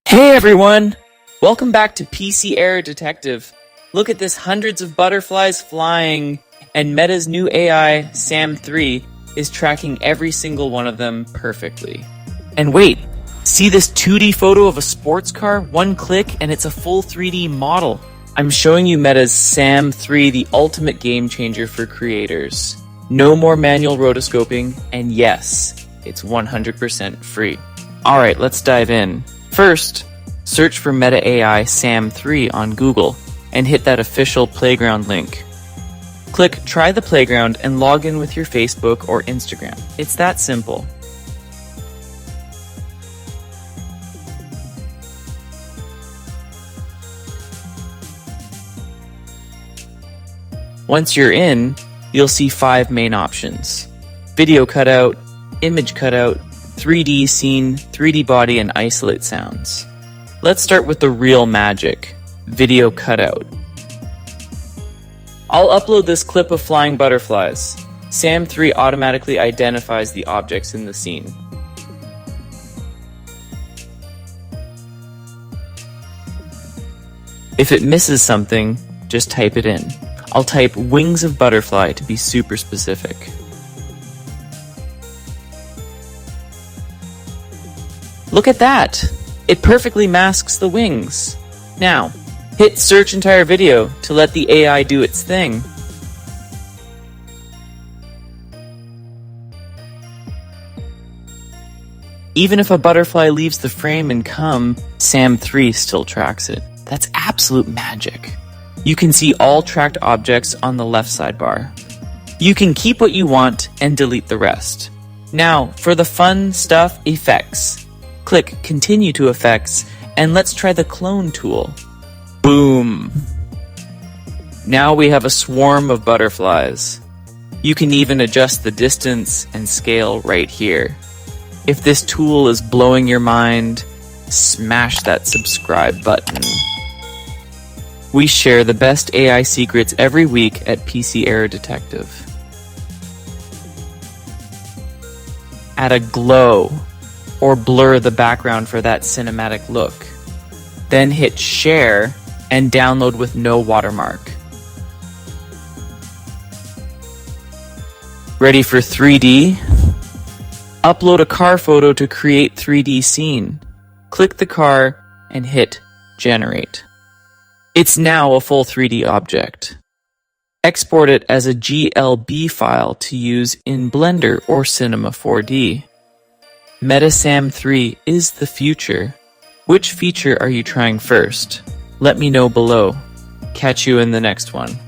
Hey everyone! Welcome back to PC Error Detective. Look at this, hundreds of butterflies flying, and Meta's new AI, Sam 3, is tracking every single one of them perfectly. And wait, see this 2D photo of a sports car? One click and it's a full 3D model. I'm showing you Meta's Sam 3, the ultimate game changer for creators. No more manual rotoscoping, and yes, it's 100% free. Alright, let's dive in. First, search for Meta AI Sam 3 on Google and hit that official playground link. Click Try the Playground and log in with your Facebook or Instagram. It's that simple. Once you're in, you'll see 5 main options: video cutout, image cutout, 3D scene, 3D body, and isolate sounds. Let's start with the real magic, video cutout. I'll upload this clip of flying butterflies. Sam 3 automatically identifies the objects in the scene. If it misses something, just type it in. I'll type wings of butterfly to be super specific. Look at that! It perfectly masks the wings. Now, hit search entire video to let the AI do its thing. Even if a butterfly leaves the frame and come, Sam 3 still tracks it. That's absolute magic. You can see all tracked objects on the left sidebar. You can keep what you want and delete the rest. Now, for the fun stuff, effects. Click Continue to Effects, and let's try the Clone tool. Boom! Now we have a swarm of butterflies. You can even adjust the distance and scale right here. If this tool is blowing your mind, smash that subscribe button. We share the best AI secrets every week at PC Error Detective. Add a glow or blur the background for that cinematic look. Then hit share and download with no watermark. Ready for 3D? Upload a car photo to create 3D scene. Click the car and hit generate. It's now a full 3D object. Export it as a GLB file to use in Blender or Cinema 4D. Meta Sam 3 is the future. Which feature are you trying first? Let me know below. Catch you in the next one.